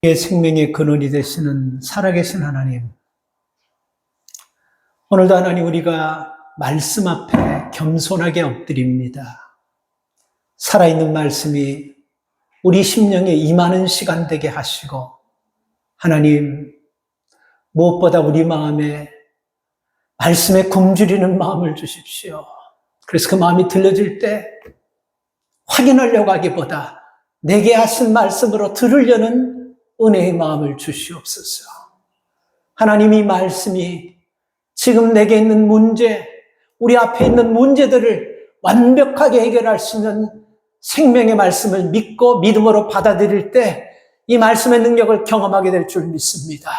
우리의 생명의 근원이 되시는 살아계신 하나님, 오늘도 하나님 우리가 말씀 앞에 겸손하게 엎드립니다. 살아있는 말씀이 우리 심령에 임하는 시간 되게 하시고, 하나님 무엇보다 우리 마음에 말씀에 굶주리는 마음을 주십시오. 그래서 그 마음이 들려질 때 확인하려고 하기보다 내게 하신 말씀으로 들으려는 은혜의 마음을 주시옵소서. 하나님이 말씀이 지금 내게 있는 문제, 우리 앞에 있는 문제들을 완벽하게 해결할 수 있는 생명의 말씀을 믿고 믿음으로 받아들일 때 이 말씀의 능력을 경험하게 될 줄 믿습니다.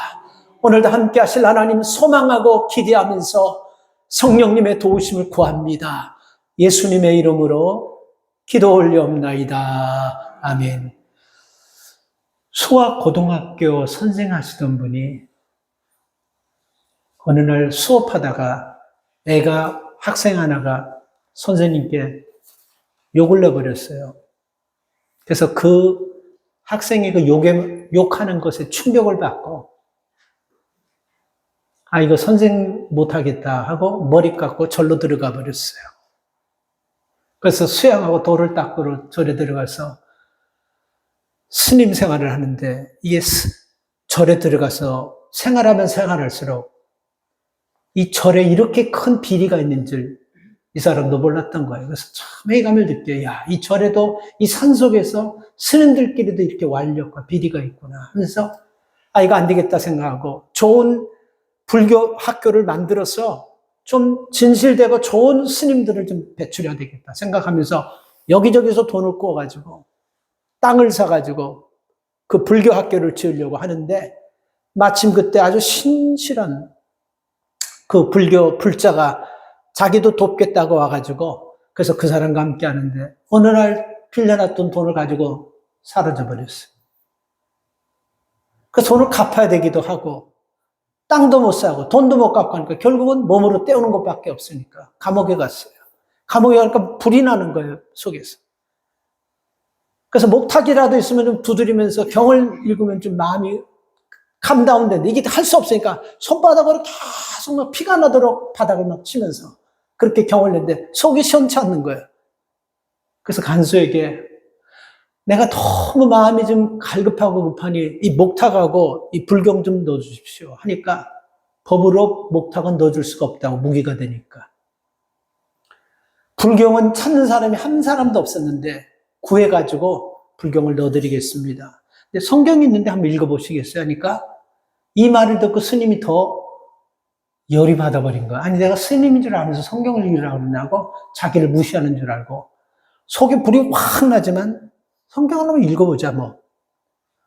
오늘도 함께 하실 하나님 소망하고 기대하면서 성령님의 도우심을 구합니다. 예수님의 이름으로 기도 올려옵나이다. 아멘. 수학 고등학교 선생하시던 분이 어느 날 수업하다가 학생 하나가 선생님께 욕을 내버렸어요. 그래서 그 학생이 그 욕하는 것에 충격을 받고, 이거 선생 못하겠다 하고 머리 깎고 절로 들어가 버렸어요. 그래서 수양하고 돌을 닦으러 절에 들어가서 스님 생활을 하는데, 이게 절에 들어가서 생활하면 생활할수록 이 절에 이렇게 큰 비리가 있는 줄 이 사람도 몰랐던 거예요. 그래서 참 회의감을 느껴요. 이 절에도 이 산속에서 스님들끼리도 이렇게 완력과 비리가 있구나 하면서 이거 안 되겠다 생각하고 좋은 불교 학교를 만들어서 좀 진실되고 좋은 스님들을 좀 배출해야 되겠다 생각하면서 여기저기서 돈을 구워가지고 땅을 사가지고 그 불교 학교를 지으려고 하는데, 마침 그때 아주 신실한 그 불교 불자가 자기도 돕겠다고 와가지고, 그래서 그 사람과 함께 하는데 어느 날 빌려놨던 돈을 가지고 사라져 버렸어요. 그 돈을 갚아야 되기도 하고 땅도 못 사고 돈도 못 갚고 하니까 결국은 몸으로 때우는 것밖에 없으니까 감옥에 갔어요. 감옥에 가니까 불이 나는 거예요, 속에서. 그래서 목탁이라도 있으면 좀 두드리면서 경을 읽으면 좀 마음이 캄다운 되는데, 이게 할 수 없으니까 손바닥으로 계속 막 피가 나도록 바닥을 막 치면서 그렇게 경을 냈는데 속이 시원치 않는 거예요. 그래서 간수에게 내가 너무 마음이 좀 갈급하고 급하니 이 목탁하고 이 불경 좀 넣어주십시오 하니까, 법으로 목탁은 넣어줄 수가 없다고, 무기가 되니까. 불경은 찾는 사람이 한 사람도 없었는데 구해가지고 불경을 넣어드리겠습니다. 근데 성경이 있는데 한번 읽어보시겠어요 하니까 이 말을 듣고 스님이 더 열이 받아버린 거야. 아니, 내가 스님인 줄 알면서 성경을 읽으라고 그러냐고 자기를 무시하는 줄 알고, 속에 불이 확 나지만 성경을 한번 읽어보자 뭐.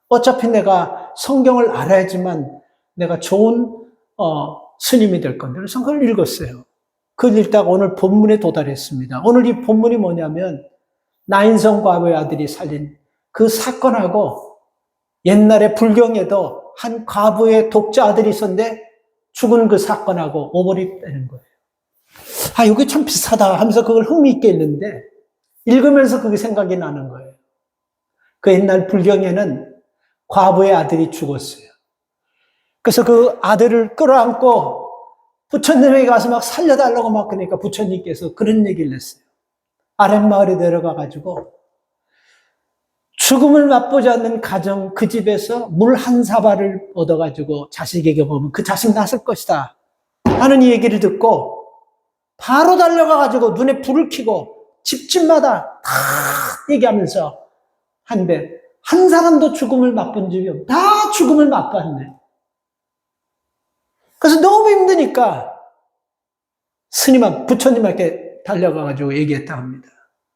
어차피 내가 성경을 알아야지만 내가 좋은 스님이 될 건데, 그래서 성경을 읽었어요. 그걸 읽다가 오늘 본문에 도달했습니다. 오늘 이 본문이 뭐냐면 나인성 과부의 아들이 살린 그 사건하고, 옛날에 불경에도 한 과부의 독자 아들이 있었는데 죽은 그 사건하고 오버립되는 거예요. 이게 참 비슷하다 하면서 그걸 흥미있게 읽는데, 읽으면서 그게 생각이 나는 거예요. 그 옛날 불경에는 과부의 아들이 죽었어요. 그래서 그 아들을 끌어안고 부처님에게 가서 막 살려달라고 막 그러니까 부처님께서 그런 얘기를 했어요. 아랫마을에 내려가가지고 죽음을 맛보지 않는 가정, 그 집에서 물 한 사발을 얻어가지고 자식에게 보면 그 자식 낳을 것이다 하는 이 얘기를 듣고 바로 달려가가지고 눈에 불을 켜고 집집마다 다 얘기하면서 한데, 한 사람도 죽음을 맛본 적이 없고 다 죽음을 맛봤네. 그래서 너무 힘드니까 부처님한테 달려가가지고 얘기했다고 합니다.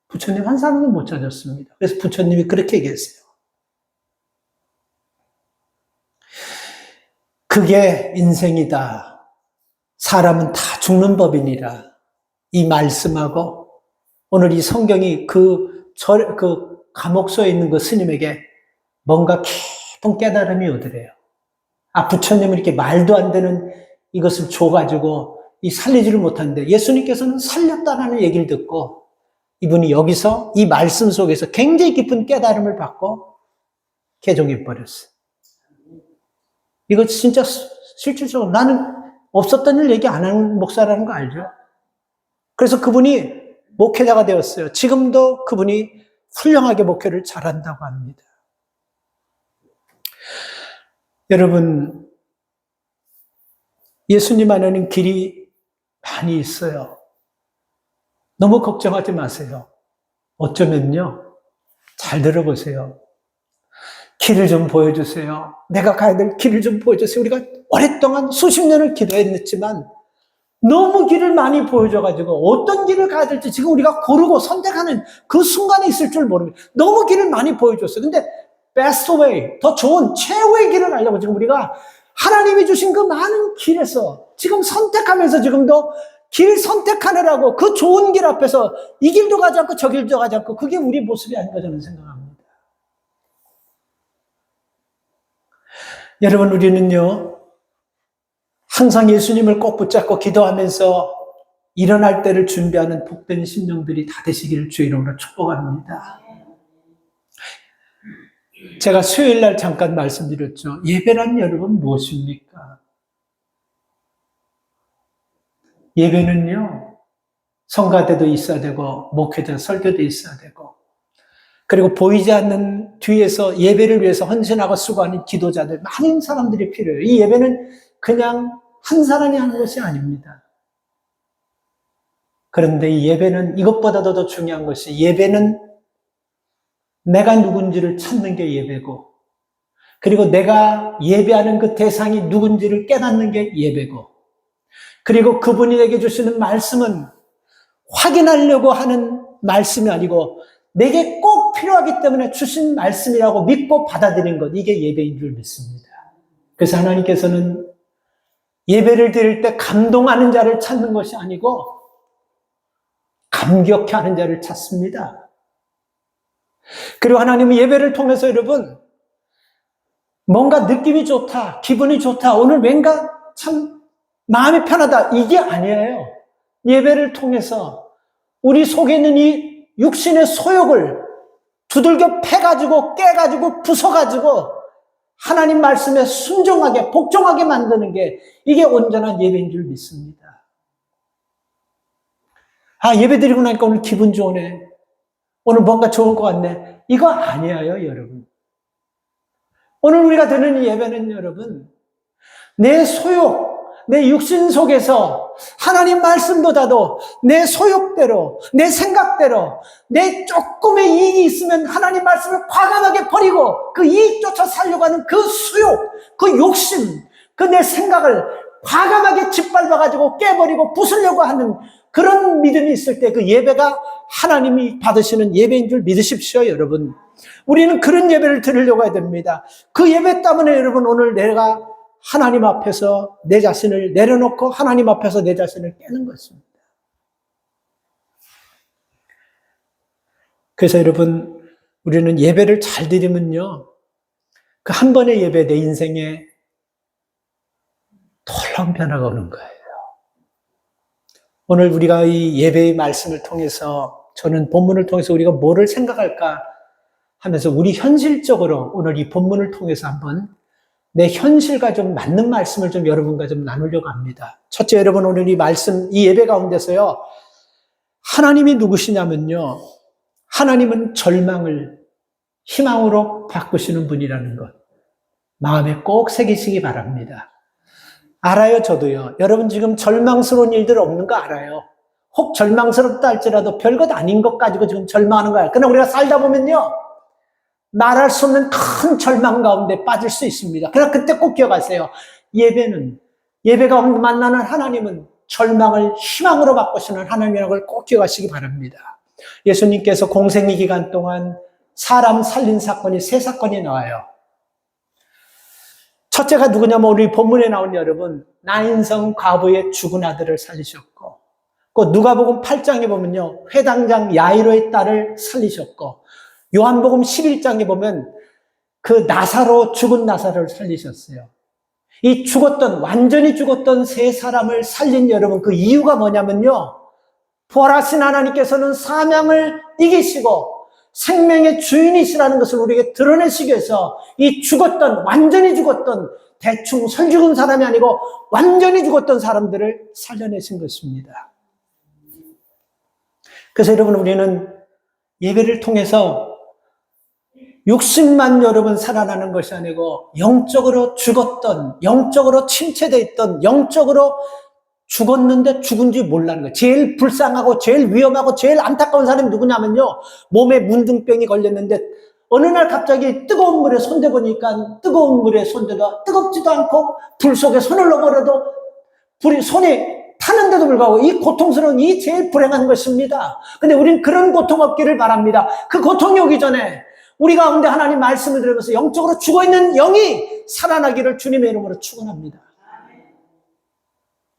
부처님 한 사람도 못 찾았습니다. 그래서 부처님이 그렇게 얘기했어요. 그게 인생이다. 사람은 다 죽는 법이니라. 이 말씀하고 오늘 이 성경이 그 감옥소에 있는 그 스님에게 뭔가 깊은 깨달음이 오더래요. 부처님은 이렇게 말도 안 되는 이것을 줘가지고 살리지를 못하는데, 예수님께서는 살렸다라는 얘기를 듣고 이분이 여기서 이 말씀 속에서 굉장히 깊은 깨달음을 받고 개종해 버렸어요. 이거 진짜 실질적으로 나는 없었던 일 얘기 안 하는 목사라는 거 알죠? 그래서 그분이 목회자가 되었어요. 지금도 그분이 훌륭하게 목회를 잘한다고 합니다. 여러분, 예수님 안에는 길이 많이 있어요. 너무 걱정하지 마세요. 어쩌면요, 잘 들어보세요. 길을 좀 보여주세요. 내가 가야 될 길을 좀 보여주세요. 우리가 오랫동안 수십 년을 기도했지만 너무 길을 많이 보여줘가지고 어떤 길을 가야 될지 지금 우리가 고르고 선택하는 그 순간에 있을 줄 모릅니다. 너무 길을 많이 보여줬어요. 근데 best way, 더 좋은 최후의 길을 가려고 지금 우리가 하나님이 주신 그 많은 길에서 지금 선택하면서 지금도 길 선택하느라고 그 좋은 길 앞에서 이 길도 가지 않고 저 길도 가지 않고 그게 우리 모습이 아닌가 저는 생각합니다. 여러분, 우리는요, 항상 예수님을 꼭 붙잡고 기도하면서 일어날 때를 준비하는 복된 심령들이 다 되시기를 주의 이름으로 축복합니다. 제가 수요일 날 잠깐 말씀드렸죠. 예배란 여러분 무엇입니까? 예배는요, 성가대도 있어야 되고, 목회자 설교도 있어야 되고, 그리고 보이지 않는 뒤에서 예배를 위해서 헌신하고 수고하는 기도자들, 많은 사람들이 필요해요. 이 예배는 그냥 한 사람이 하는 것이 아닙니다. 그런데 이 예배는 이것보다도 더 중요한 것이 예배는 내가 누군지를 찾는 게 예배고, 그리고 내가 예배하는 그 대상이 누군지를 깨닫는 게 예배고, 그리고 그분이 내게 주시는 말씀은 확인하려고 하는 말씀이 아니고 내게 꼭 필요하기 때문에 주신 말씀이라고 믿고 받아들이는 것, 이게 예배인 줄 믿습니다. 그래서 하나님께서는 예배를 드릴 때 감동하는 자를 찾는 것이 아니고 감격해하는 자를 찾습니다. 그리고 하나님은 예배를 통해서 여러분, 뭔가 느낌이 좋다, 기분이 좋다, 오늘 왠가 참 마음이 편하다, 이게 아니에요. 예배를 통해서 우리 속에 있는 이 육신의 소욕을 두들겨 패가지고 깨가지고 부숴가지고 하나님 말씀에 순종하게 복종하게 만드는 게 이게 온전한 예배인 줄 믿습니다. 아, 예배 드리고 나니까 오늘 기분 좋으네, 오늘 뭔가 좋을 것 같네, 이거 아니에요 여러분. 오늘 우리가 드리는 예배는 여러분, 내 소욕, 내 육신 속에서 하나님 말씀보다도 내 소욕대로, 내 생각대로, 내 조금의 이익이 있으면 하나님 말씀을 과감하게 버리고 그 이익 쫓아 살려고 하는 그 수욕, 그 욕심, 그 내 생각을 과감하게 짓밟아가지고 깨버리고 부수려고 하는 그런 믿음이 있을 때 그 예배가 하나님이 받으시는 예배인 줄 믿으십시오 여러분. 우리는 그런 예배를 드리려고 해야 됩니다. 그 예배 때문에 여러분, 오늘 내가 하나님 앞에서 내 자신을 내려놓고 하나님 앞에서 내 자신을 깨는 것입니다. 그래서 여러분, 우리는 예배를 잘 드리면요, 그 한 번의 예배 내 인생에 놀라운 변화가 오는 거예요. 오늘 우리가 이 예배의 말씀을 통해서, 저는 본문을 통해서 우리가 뭐를 생각할까 하면서 우리 현실적으로 오늘 이 본문을 통해서 한번 내 현실과 좀 맞는 말씀을 좀 여러분과 좀 나누려고 합니다. 첫째, 여러분, 오늘 이 말씀, 이 예배 가운데서요, 하나님이 누구시냐면요, 하나님은 절망을 희망으로 바꾸시는 분이라는 것, 마음에 꼭 새기시기 바랍니다. 알아요, 저도요. 여러분 지금 절망스러운 일들 없는 거 알아요. 혹 절망스럽다 할지라도 별것 아닌 것 가지고 지금 절망하는 거예요. 그러나 우리가 살다 보면요, 말할 수 없는 큰 절망 가운데 빠질 수 있습니다. 그러나 그때 꼭 기억하세요. 예배가 만나는 하나님은 절망을 희망으로 바꾸시는 하나님이라는 걸 꼭 기억하시기 바랍니다. 예수님께서 공생의 기간 동안 사람 살린 사건이 3사건이 나와요. 첫째가 누구냐면 우리 본문에 나온 여러분, 나인성 과부의 죽은 아들을 살리셨고, 그 누가복음 8장에 보면요, 회당장 야이로의 딸을 살리셨고, 요한복음 11장에 보면 그 죽은 나사로를 살리셨어요. 이 완전히 죽었던 3사람을 살린 여러분, 그 이유가 뭐냐면요, 부활하신 하나님께서는 사명을 이기시고 생명의 주인이시라는 것을 우리에게 드러내시기 위해서 이 완전히 죽었던 대충 설 죽은 사람이 아니고 완전히 죽었던 사람들을 살려내신 것입니다. 그래서 여러분, 우리는 예배를 통해서 60만 여러분 살아나는 것이 아니고 영적으로 죽었던, 영적으로 침체되어 있던, 영적으로 죽었는데 죽은지 몰라는 거예요. 제일 불쌍하고 제일 위험하고 제일 안타까운 사람이 누구냐면요, 몸에 문둥병이 걸렸는데 어느 날 갑자기 뜨거운 물에 손대보니까 뜨거운 물에 손대도 뜨겁지도 않고 불 속에 손을 넣어버려도 불이 손이 타는데도 불구하고 이 고통스러운, 이 제일 불행한 것입니다. 근데 우린 그런 고통 없기를 바랍니다. 그 고통이 오기 전에 우리 가운데 하나님 말씀을 들으면서 영적으로 죽어있는 영이 살아나기를 주님의 이름으로 축원합니다.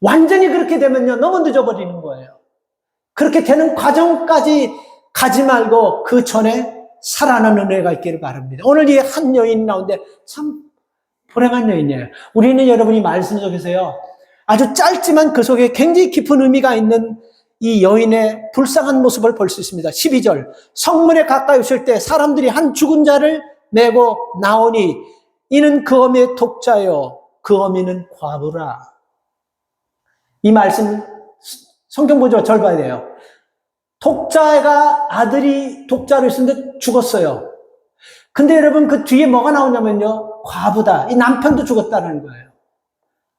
완전히 그렇게 되면요, 너무 늦어버리는 거예요. 그렇게 되는 과정까지 가지 말고 그 전에 살아나는 은혜가 있기를 바랍니다. 오늘 이 한 여인이 나오는데 참 불행한 여인이에요. 우리는 여러분이 말씀 속에서요, 아주 짧지만 그 속에 굉장히 깊은 의미가 있는 이 여인의 불쌍한 모습을 볼 수 있습니다. 12절, 성문에 가까이 오실 때 사람들이 한 죽은 자를 메고 나오니 이는 그 어미의 독자요 그 어미는 과부라. 이 말씀 성경 보죠. 절 봐야 돼요. 독자가 아들이 독자로 있었는데 죽었어요. 근데 여러분, 그 뒤에 뭐가 나오냐면요, 과부다. 이 남편도 죽었다는 거예요.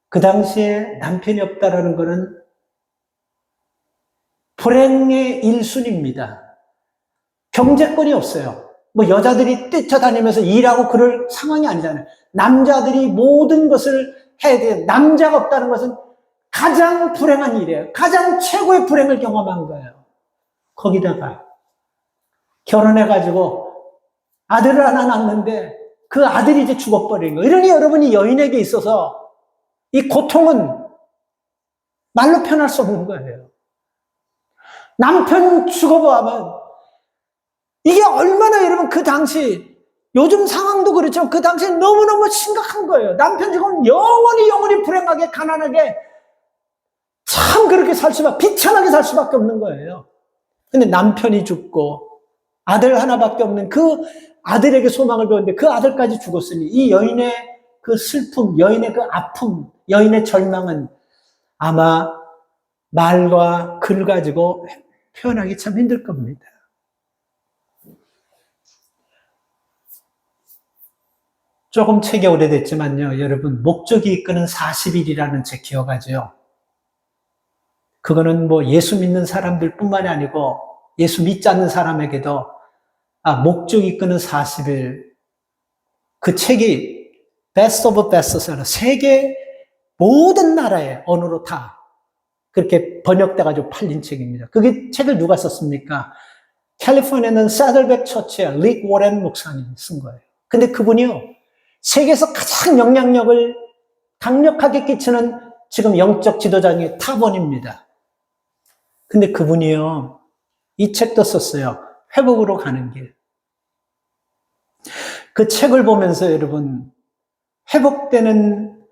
그 당시에 남편이 없다라는 거는 불행의 1순위입니다. 경제권이 없어요. 뭐 여자들이 뛰쳐다니면서 일하고 그럴 상황이 아니잖아요. 남자들이 모든 것을 해야 돼요. 남자가 없다는 것은 가장 불행한 일이에요. 가장 최고의 불행을 경험한 거예요. 거기다가 결혼해가지고 아들을 하나 낳는데 그 아들이 이제 죽어버린 거예요. 이러니 여러분이 여인에게 있어서 이 고통은 말로 표현할 수 없는 거예요. 남편 죽어보면 이게 얼마나 여러분 그 당시, 요즘 상황도 그렇지만 그 당시에 너무너무 심각한 거예요. 남편 죽으면 영원히 불행하게 가난하게 참 그렇게 비참하게 살 수밖에 없는 거예요. 근데 남편이 죽고 아들 하나밖에 없는 그 아들에게 소망을 배웠는데 그 아들까지 죽었으니 이 여인의 그 슬픔, 여인의 그 아픔, 여인의 절망은 아마 말과 글 가지고 표현하기 참 힘들 겁니다. 조금 책이 오래됐지만요, 여러분, 목적이 이끄는 40일이라는 책 기억하죠? 그거는 뭐 예수 믿는 사람들 뿐만이 아니고 예수 믿지 않는 사람에게도 목적이 이끄는 40일, 그 책이 베스트 오브 베스트셀러, 세계 모든 나라의 언어로 다 그렇게 번역돼가지고 팔린 책입니다. 그게 책을 누가 썼습니까? 캘리포니아는 사들백 처치의 릭 워렌 목사님이 쓴 거예요. 근데 그분이요, 세계에서 가장 영향력을 강력하게 끼치는 지금 영적 지도자의 탑원입니다. 근데 그분이요, 이 책도 썼어요. 회복으로 가는 길. 그 책을 보면서 여러분, 회복되는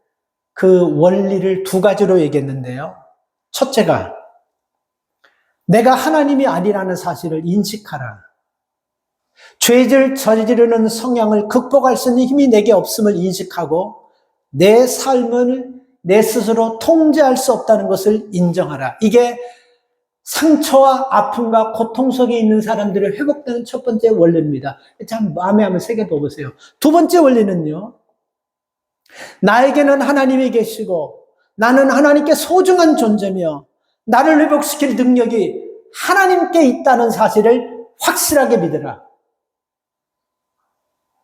그 원리를 두 가지로 얘기했는데요. 첫째가, 내가 하나님이 아니라는 사실을 인식하라. 죄를 저지르는 성향을 극복할 수 있는 힘이 내게 없음을 인식하고 내 삶을 내 스스로 통제할 수 없다는 것을 인정하라. 이게 상처와 아픔과 고통 속에 있는 사람들을 회복되는 첫 번째 원리입니다. 참 마음에 한번 새겨보세요. 두 번째 원리는요, 나에게는 하나님이 계시고 나는 하나님께 소중한 존재며 나를 회복시킬 능력이 하나님께 있다는 사실을 확실하게 믿으라.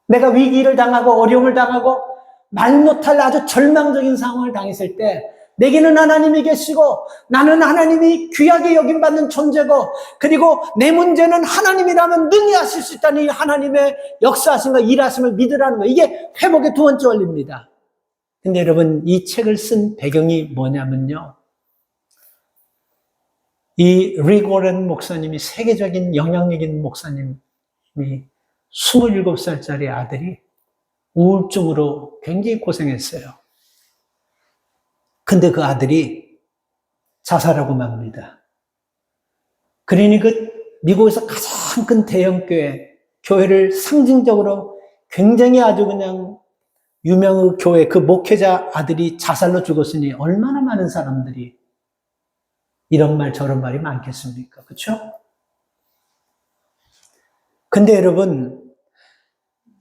내가 위기를 당하고 어려움을 당하고 말 못할 아주 절망적인 상황을 당했을 때 내게는 하나님이 계시고 나는 하나님이 귀하게 여김받는 존재고 그리고 내 문제는 하나님이라면 능히 하실 수 있다는 이 하나님의 역사하심과 일하심을 믿으라는 거예요. 이게 회복의 두 번째 원리입니다. 근데 여러분, 이 책을 쓴 배경이 뭐냐면요, 이 릭 워렌 목사님이, 세계적인 영향력 있는 목사님이 27살짜리 아들이 우울증으로 굉장히 고생했어요. 근데 그 아들이 자살하고 맙니다. 그러니 그 미국에서 가장 큰 대형 교회를 상징적으로 굉장히 아주 그냥 유명 교회 그 목회자 아들이 자살로 죽었으니 얼마나 많은 사람들이 이런 말 저런 말이 많겠습니까? 그렇죠? 근데 여러분,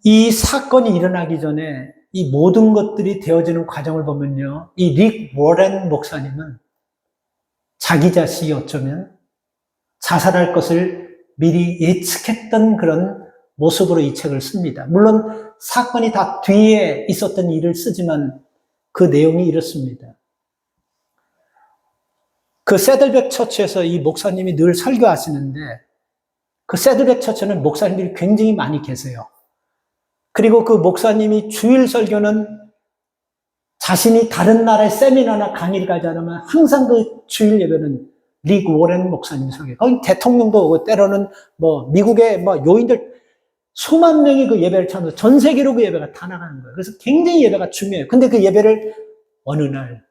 이 사건이 일어나기 전에 이 모든 것들이 되어지는 과정을 보면요, 이 릭 워렌 목사님은 자기 자식이 어쩌면 자살할 것을 미리 예측했던 그런 모습으로 이 책을 씁니다. 물론 사건이 다 뒤에 있었던 일을 쓰지만 그 내용이 이렇습니다. 그 새들백 처치에서 이 목사님이 늘 설교하시는데 그 새들백 처치는 목사님들이 굉장히 많이 계세요. 그리고 그 목사님이 주일 설교는 자신이 다른 나라의 세미나나 강의를 가지 않으면 항상 그 주일 예배는 릭 워렌 목사님 설교. 거기 대통령도 오고 때로는 뭐 미국의 뭐 요인들 수만 명이 그 예배를 참여해서 전 세계로 그 예배가 다 나가는 거예요. 그래서 굉장히 예배가 중요해요. 근데 그 예배를 어느 날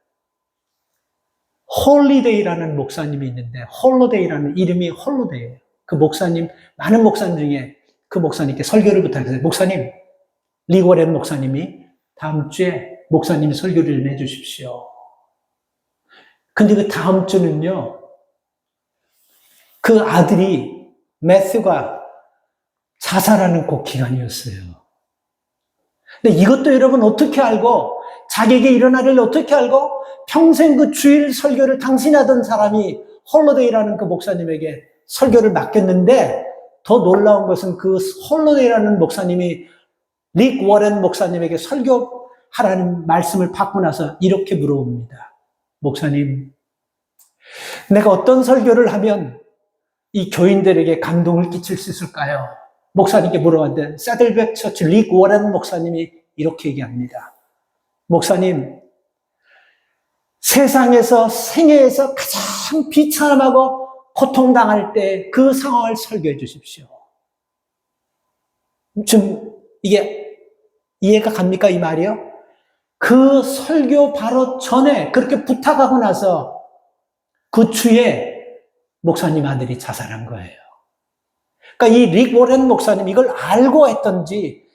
홀리데이라는 목사님이 있는데 홀로데이라는 이름이 홀로데이예요. 그 목사님, 많은 목사님 중에 그 목사님께 설교를 부탁했어요. 목사님, 릭 워렌 목사님이 다음 주에 목사님이 설교를 좀 해주십시오. 근데 그 다음 주는요, 그 아들이 매스가 자살하는 그 기간이었어요. 근데 이것도 여러분 어떻게 알고, 자기에게 일어날 일을 어떻게 알고, 평생 그 주일 설교를 당신이 하던 사람이 홀로데이라는 그 목사님에게 설교를 맡겼는데, 더 놀라운 것은 그 홀로데이라는 목사님이 릭 워렌 목사님에게 설교하라는 말씀을 받고 나서 이렇게 물어봅니다. 목사님, 내가 어떤 설교를 하면 이 교인들에게 감동을 끼칠 수 있을까요? 목사님께 물어봤는데 새들백 처치 릭 워렌 목사님이 이렇게 얘기합니다. 목사님, 세상에서 생애에서 가장 비참하고 고통당할 때 그 상황을 설교해 주십시오. 좀 이게 이해가 갑니까? 이 말이요? 그 설교 바로 전에 그렇게 부탁하고 나서 그 주에 목사님 아들이 자살한 거예요. 그러니까 이 릭 워렌 목사님 이걸 알고 했던지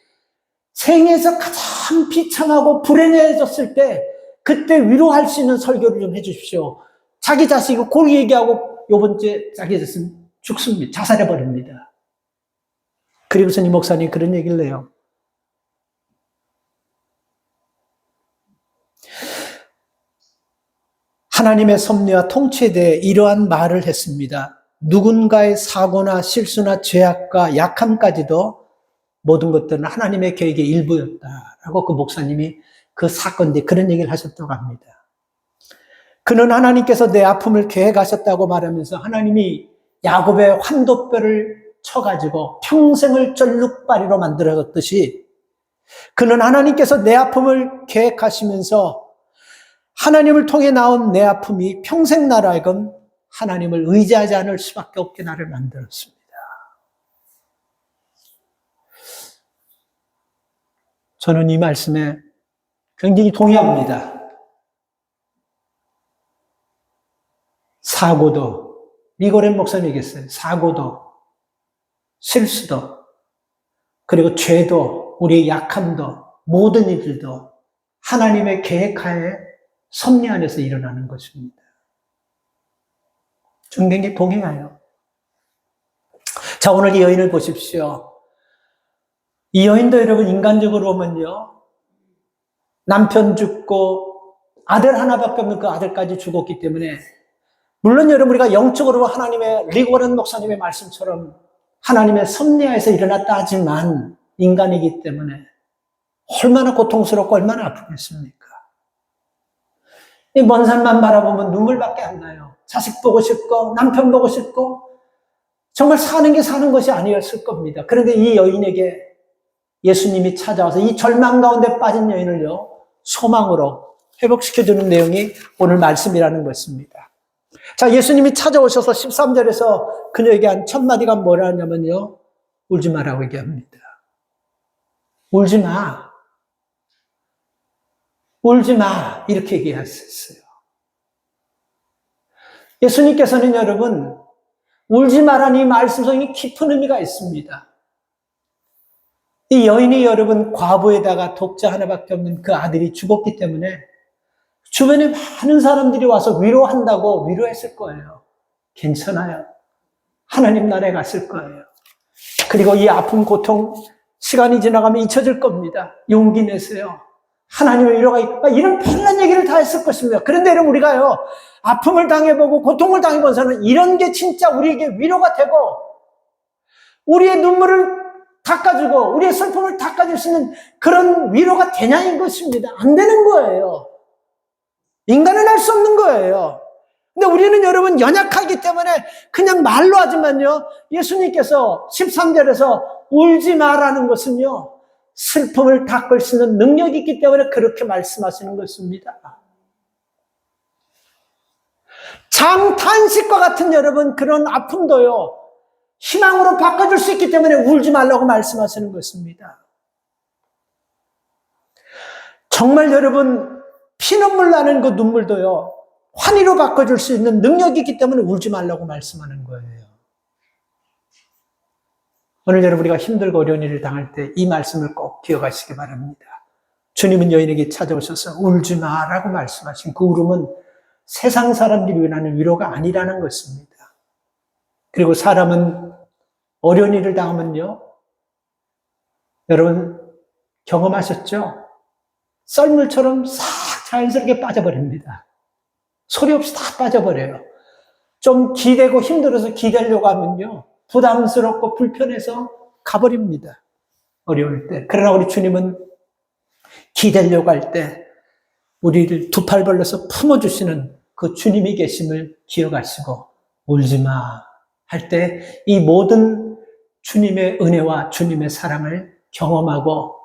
생에서 가장 비참하고 불행해졌을 때 그때 위로할 수 있는 설교를 좀 해주십시오. 자기 자식이 그 얘기하고 요번주에 자기 자식은 죽습니다. 자살해버립니다. 그리고서 이 목사님이 그런 얘기를 해요. 하나님의 섭리와 통치에 대해 이러한 말을 했습니다. 누군가의 사고나 실수나 죄악과 약함까지도 모든 것들은 하나님의 계획의 일부였다라고 그 목사님이 그 사건 뒤에 그런 얘기를 하셨다고 합니다. 그는 하나님께서 내 아픔을 계획하셨다고 말하면서 하나님이 야곱의 환도뼈를 쳐가지고 평생을 절룩발이로 만들어졌듯이 그는 하나님께서 내 아픔을 계획하시면서 하나님을 통해 나온 내 아픔이 평생 나로 하여금 하나님을 의지하지 않을 수밖에 없게 나를 만들었습니다. 저는 이 말씀에 굉장히 동의합니다. 사고도, 릭 워렌 목사님 얘기했어요. 사고도, 실수도, 그리고 죄도, 우리의 약함도, 모든 일들도 하나님의 계획하에 섭리 안에서 일어나는 것입니다. 저는 굉장히 동의해요. 자, 오늘 이 여인을 보십시오. 이 여인도 여러분 인간적으로 보면요, 남편 죽고 아들 하나밖에 없는 그 아들까지 죽었기 때문에 물론 여러분 우리가 영적으로 하나님의 릭 워렌 목사님의 말씀처럼 하나님의 섭리하에서 일어났다 하지만 인간이기 때문에 얼마나 고통스럽고 얼마나 아프겠습니까? 이 먼 산만 바라보면 눈물밖에 안 나요. 자식 보고 싶고 남편 보고 싶고 정말 사는 게 사는 것이 아니었을 겁니다. 그런데 이 여인에게 예수님이 찾아와서 이 절망 가운데 빠진 여인을요, 소망으로 회복시켜주는 내용이 오늘 말씀이라는 것입니다. 자, 예수님이 찾아오셔서 13절에서 그녀에게 한 첫 마디가 뭐라 하냐면요, 울지 마라고 얘기합니다. 울지 마. 울지 마. 이렇게 얘기하셨어요. 예수님께서는 여러분, 울지 마라는 이 말씀 속에 깊은 의미가 있습니다. 이 여인이 여러분 과부에다가 독자 하나밖에 없는 그 아들이 죽었기 때문에 주변에 많은 사람들이 와서 위로한다고 위로했을 거예요. 괜찮아요. 하나님 나라에 갔을 거예요. 그리고 이 아픔, 고통, 시간이 지나가면 잊혀질 겁니다. 용기 내세요. 하나님의 위로가 있고, 이런 편한 얘기를 다 했을 것입니다. 그런데 여러분, 우리가요, 아픔을 당해보고 고통을 당해본 사람은 이런 게 진짜 우리에게 위로가 되고, 우리의 눈물을 닦아주고, 우리의 슬픔을 닦아줄 수 있는 그런 위로가 되냐는 것입니다. 안 되는 거예요. 인간은 할 수 없는 거예요. 근데 우리는 여러분 연약하기 때문에 그냥 말로 하지만요, 예수님께서 13절에서 울지 마라는 것은요, 슬픔을 닦을 수 있는 능력이 있기 때문에 그렇게 말씀하시는 것입니다. 장탄식과 같은 여러분 그런 아픔도요, 희망으로 바꿔줄 수 있기 때문에 울지 말라고 말씀하시는 것입니다. 정말 여러분 피눈물 나는 그 눈물도요, 환희로 바꿔줄 수 있는 능력이 있기 때문에 울지 말라고 말씀하는 거예요. 오늘 여러분 우리가 힘들고 어려운 일을 당할 때 이 말씀을 꼭 기억하시기 바랍니다. 주님은 여인에게 찾아오셔서 울지 마라고 말씀하신 그 울음은 세상 사람들이 원하는 위로가 아니라는 것입니다. 그리고 사람은 어려운 일을 당하면요, 여러분 경험하셨죠? 썰물처럼 싹 자연스럽게 빠져버립니다. 소리 없이 다 빠져버려요. 좀 기대고 힘들어서 기대려고 하면요, 부담스럽고 불편해서 가버립니다. 어려울 때. 그러나 우리 주님은 기대려고 할 때 우리를 두 팔 벌려서 품어주시는 그 주님이 계심을 기억하시고 울지 마 할 때 이 모든 주님의 은혜와 주님의 사랑을 경험하고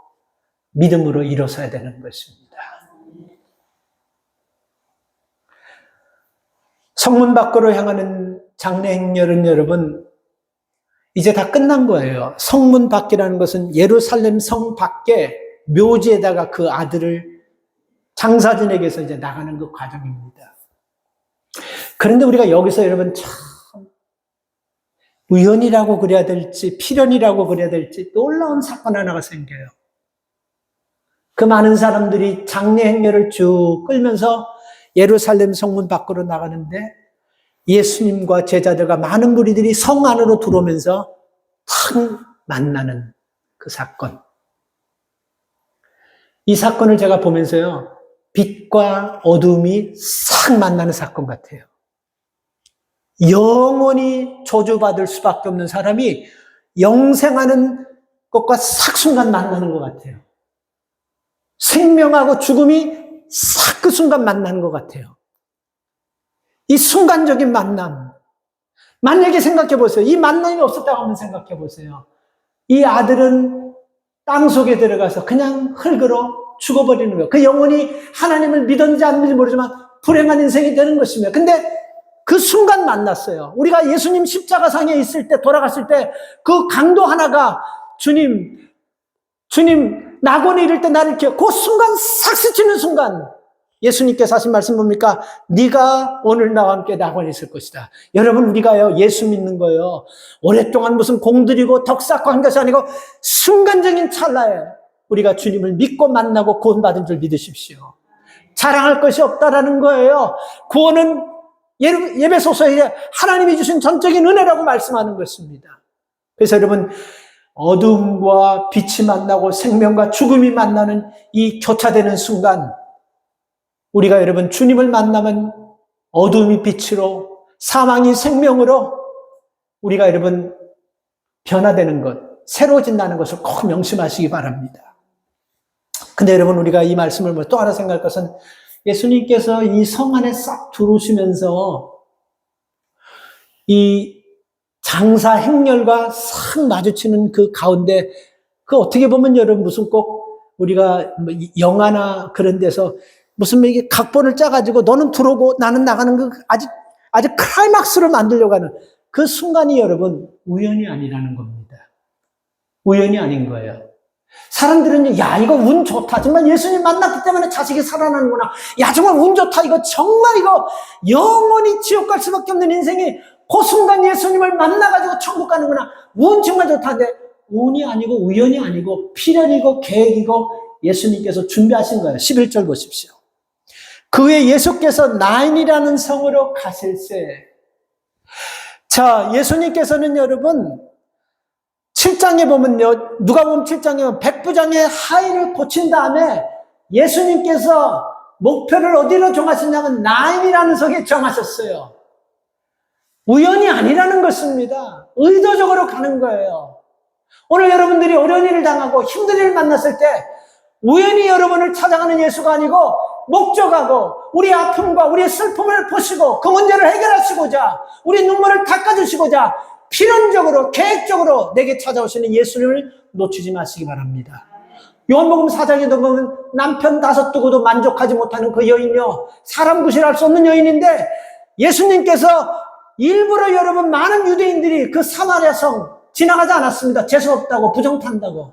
믿음으로 일어서야 되는 것입니다. 성문 밖으로 향하는 장례 행렬은 여러분 이제 다 끝난 거예요. 성문 밖이라는 것은 예루살렘 성 밖에 묘지에다가 그 아들을 장사진에게서 이제 나가는 그 과정입니다. 그런데 우리가 여기서 여러분 참 우연이라고 그래야 될지 필연이라고 그래야 될지 놀라운 사건 하나가 생겨요. 그 많은 사람들이 장례 행렬을 쭉 끌면서 예루살렘 성문 밖으로 나가는데 예수님과 제자들과 많은 무리들이 성 안으로 들어오면서 탁 만나는 그 사건. 이 사건을 제가 보면서요, 빛과 어둠이 싹 만나는 사건 같아요. 영원히 저주받을 수밖에 없는 사람이 영생하는 것과 싹 순간 만나는 것 같아요. 생명하고 죽음이 싹 그 순간 만나는 것 같아요. 이 순간적인 만남. 만약에 생각해 보세요. 이 만남이 없었다고 한번 생각해 보세요. 이 아들은 땅 속에 들어가서 그냥 흙으로 죽어버리는 거예요. 그 영혼이 하나님을 믿었는지 안 믿는지 모르지만 불행한 인생이 되는 것입니다. 근데 그 순간 만났어요. 우리가 예수님 십자가상에 있을 때, 돌아갔을 때 그 강도 하나가 주님 낙원에 이를 때 나를 기억, 그 순간 싹 스치는 순간 예수님께서 하신 말씀 뭡니까? 네가 오늘 나와 함께 낙원에 있을 것이다. 여러분 우리가요 예수 믿는 거요 오랫동안 무슨 공들이고 덕 쌓고 한 것이 아니고 순간적인 찰나에 우리가 주님을 믿고 만나고 구원받은 줄 믿으십시오. 자랑할 것이 없다라는 거예요. 구원은 예배소서에 하나님이 주신 전적인 은혜라고 말씀하는 것입니다. 그래서 여러분 어둠과 빛이 만나고 생명과 죽음이 만나는 이 교차되는 순간 우리가 여러분 주님을 만나면 어둠이 빛으로 사망이 생명으로 우리가 여러분 변화되는 것, 새로워진다는 것을 꼭 명심하시기 바랍니다. 근데 여러분 우리가 이 말씀을 또 하나 생각할 것은 예수님께서 이 성 안에 싹 들어오시면서 이 장사 행렬과 싹 마주치는 그 가운데 그 어떻게 보면 여러분 무슨 꼭 우리가 영화나 그런 데서 무슨 이게 각본을 짜가지고 너는 들어오고 나는 나가는 그 아주 클라이막스를 만들려고 하는 그 순간이 여러분 우연이 아니라는 겁니다. 우연이 아닌 거예요. 사람들은 야 이거 운 좋다. 정말 예수님 만났기 때문에 자식이 살아나는구나. 야 정말 운 좋다. 이거 정말 이거 영원히 지옥 갈 수밖에 없는 인생이 그 순간 예수님을 만나가지고 천국 가는구나. 운 정말 좋다는데 운이 아니고 우연이 아니고 필연이고 계획이고 예수님께서 준비하신 거예요. 11절 보십시오. 그 후에 예수께서 나인이라는 성으로 가실새. 자, 예수님께서는 여러분 7장에 보면요, 누가복음 7장에 보면 백부장의 하인을 고친 다음에 예수님께서 목표를 어디로 정하셨냐면 나인이라는 성에 정하셨어요. 우연이 아니라는 것입니다. 의도적으로 가는 거예요. 오늘 여러분들이 어려운 일을 당하고 힘든 일을 만났을 때 우연히 여러분을 찾아가는 예수가 아니고 목적하고 우리 아픔과 우리의 슬픔을 보시고 그 문제를 해결하시고자 우리 눈물을 닦아주시고자 필연적으로 계획적으로 내게 찾아오시는 예수님을 놓치지 마시기 바랍니다. 요한복음 4장에 보면 남편 5 두고도 만족하지 못하는 그 여인요, 사람 구실할 수 없는 여인인데 예수님께서 일부러 여러분 많은 유대인들이 그 사마리아 성 지나가지 않았습니다. 재수없다고 부정탄다고.